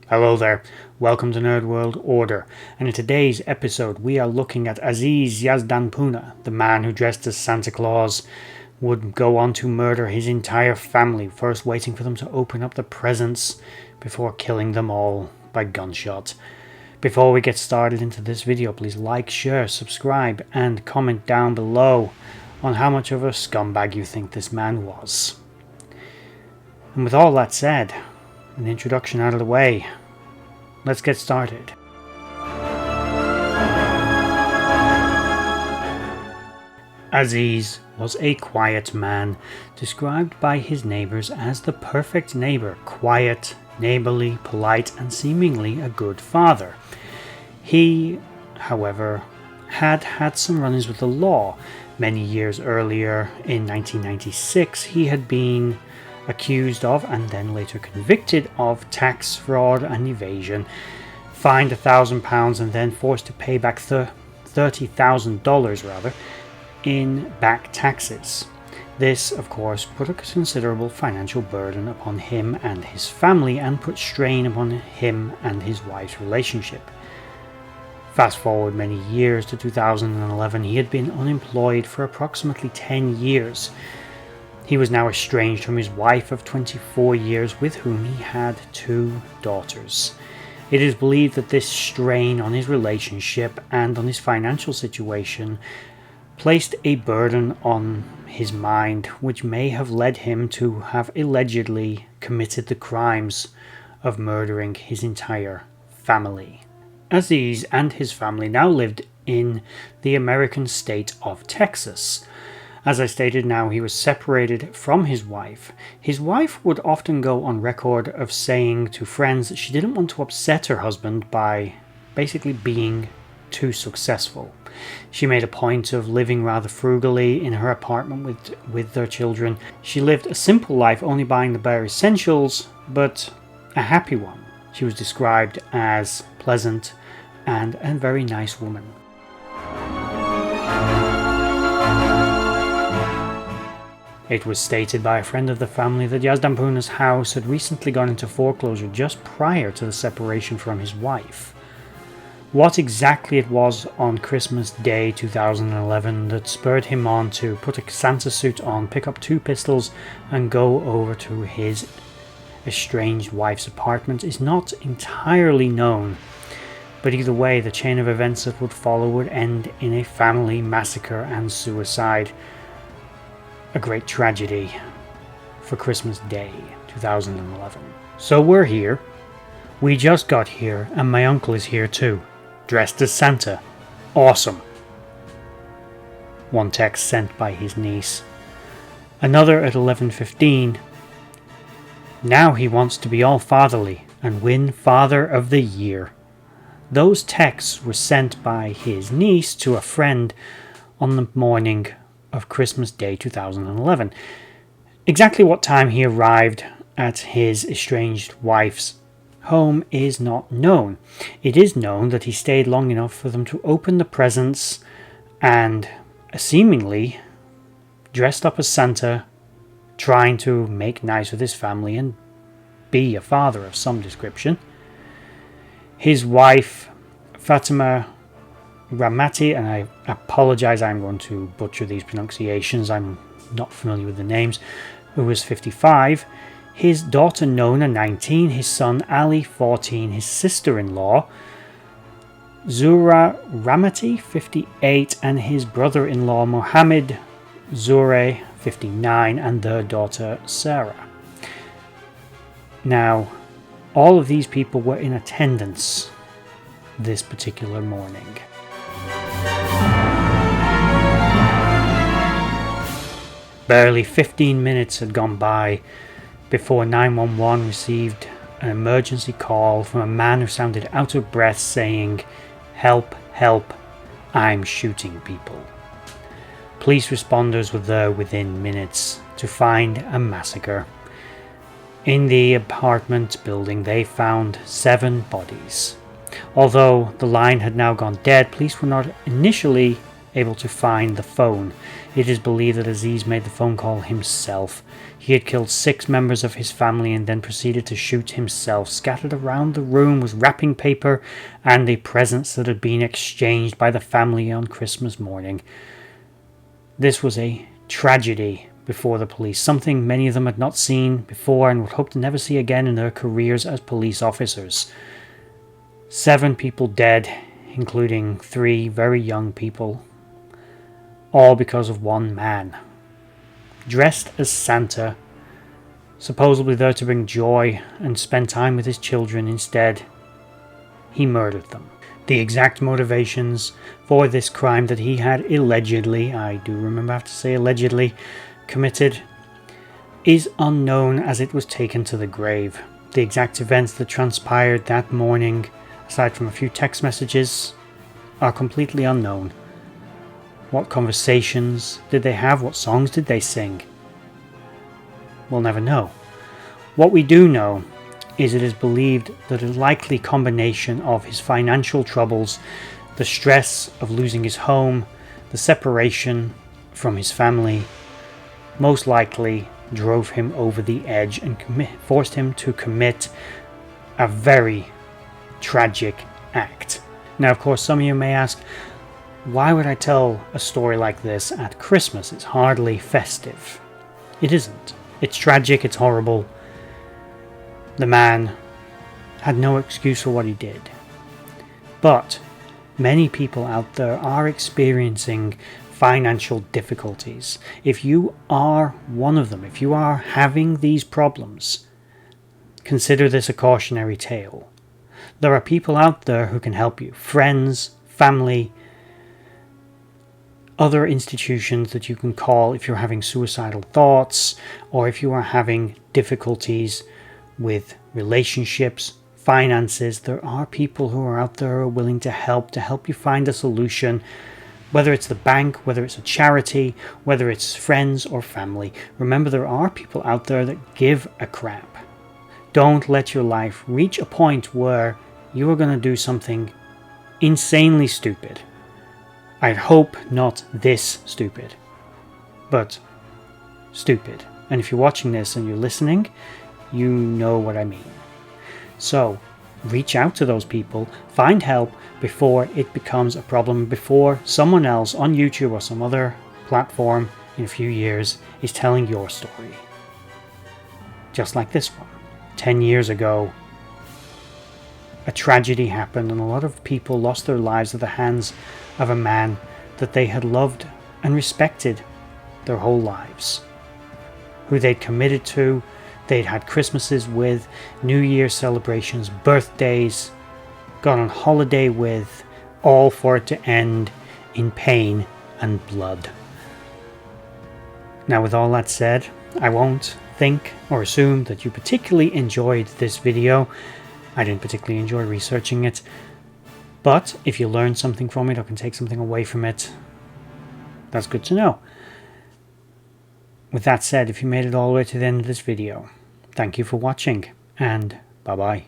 Hello there, welcome to Nerd World Order, and in today's episode we are looking at Aziz Yazdanpanah, the man who dressed as Santa Claus would go on to murder his entire family, first waiting for them to open up the presents before killing them all by gunshot. Before we get started into this video, please like, share, subscribe and comment down below on how much of a scumbag you think this man was. And with all that said, an introduction out of the way, let's get started. Aziz was a quiet man, described by his neighbors as the perfect neighbor, quiet, neighborly, polite, and seemingly a good father. He, however, had some run-ins with the law. Many years earlier, in 1996, he had been accused of and then later convicted of tax fraud and evasion, fined £1,000 and then forced to pay back $30,000 in back taxes. This, of course, put a considerable financial burden upon him and his family and put strain upon him and his wife's relationship. Fast forward many years to 2011, he had been unemployed for approximately 10 years. He was now estranged from his wife of 24 years, with whom he had 2 daughters. It is believed that this strain on his relationship and on his financial situation placed a burden on his mind, which may have led him to have allegedly committed the crimes of murdering his entire family. Aziz and his family now lived in the American state of Texas. As I stated, now he was separated from his wife. His wife would often go on record of saying to friends that she didn't want to upset her husband by basically being too successful. She made a point of living rather frugally in her apartment with their children. She lived a simple life, only buying the bare essentials, but a happy one. She was described as pleasant and a very nice woman. It was stated by a friend of the family that Yazdanpanah's house had recently gone into foreclosure just prior to the separation from his wife. What exactly it was on Christmas Day 2011 that spurred him on to put a Santa suit on, pick up 2 pistols and go over to his estranged wife's apartment is not entirely known. But either way, the chain of events that would follow would end in a family massacre and suicide. A great tragedy for Christmas Day 2011. So we're here. We just got here and my uncle is here too, dressed as Santa. Awesome. One text sent by his niece. Another at 11:15. Now he wants to be all fatherly and win Father of the Year. Those texts were sent by his niece to a friend on the morning of Christmas Day 2011. Exactly what time he arrived at his estranged wife's home is not known. It is known that he stayed long enough for them to open the presents and seemingly dressed up as Santa, trying to make nice with his family and be a father of some description. His wife, Fatima Ramati, and I apologize, I'm going to butcher these pronunciations, I'm not familiar with the names, who was 55, his daughter Nona 19, his son Ali 14, his sister-in-law Zura Ramati 58, and his brother-in-law Mohammed Zure 59, and their daughter Sarah. Now, all of these people were in attendance this particular morning. Barely 15 minutes had gone by before 911 received an emergency call from a man who sounded out of breath saying, "Help, help, I'm shooting people." Police responders were there within minutes to find a massacre. In the apartment building they found 7 bodies. Although the line had now gone dead, police were not initially able to find the phone. It is believed that Aziz made the phone call himself. He had killed 6 members of his family and then proceeded to shoot himself. Scattered around the room was wrapping paper and the presents that had been exchanged by the family on Christmas morning. This was a tragedy before the police, something many of them had not seen before and would hope to never see again in their careers as police officers. 7 people dead, including 3 very young people, all because of one man. Dressed as Santa, supposedly there to bring joy and spend time with his children, instead, he murdered them. The exact motivations for this crime that he had allegedly, I do remember I have to say allegedly, committed is unknown as it was taken to the grave. The exact events that transpired that morning, aside from a few text messages, are completely unknown. What conversations did they have? What songs did they sing? We'll never know. What we do know is it is believed that a likely combination of his financial troubles, the stress of losing his home, the separation from his family, most likely drove him over the edge and forced him to commit a very tragic act. Now, of course, some of you may ask, why would I tell a story like this at Christmas? It's hardly festive. It isn't. It's tragic, it's horrible. The man had no excuse for what he did. But many people out there are experiencing financial difficulties. If you are one of them, if you are having these problems, consider this a cautionary tale. There are people out there who can help you. Friends, family, other institutions that you can call if you're having suicidal thoughts or if you are having difficulties with relationships, finances. There are people who are out there who are willing to help you find a solution. Whether it's the bank, whether it's a charity, whether it's friends or family. Remember, there are people out there that give a crap. Don't let your life reach a point where you are going to do something insanely stupid. I hope not this stupid, but stupid. And if you're watching this and you're listening, you know what I mean. So, reach out to those people, find help before it becomes a problem, before someone else on YouTube or some other platform in a few years is telling your story. Just like this one. 10 years ago, a tragedy happened and a lot of people lost their lives at the hands of a man that they had loved and respected their whole lives, who they'd committed to, they'd had Christmases with, New Year celebrations, birthdays, gone on holiday with, all for it to end in pain and blood. Now, with all that said, I won't think or assume that you particularly enjoyed this video. I didn't particularly enjoy researching it, but if you learned something from it or can take something away from it, that's good to know. With that said, if you made it all the way to the end of this video, thank you for watching, and bye bye.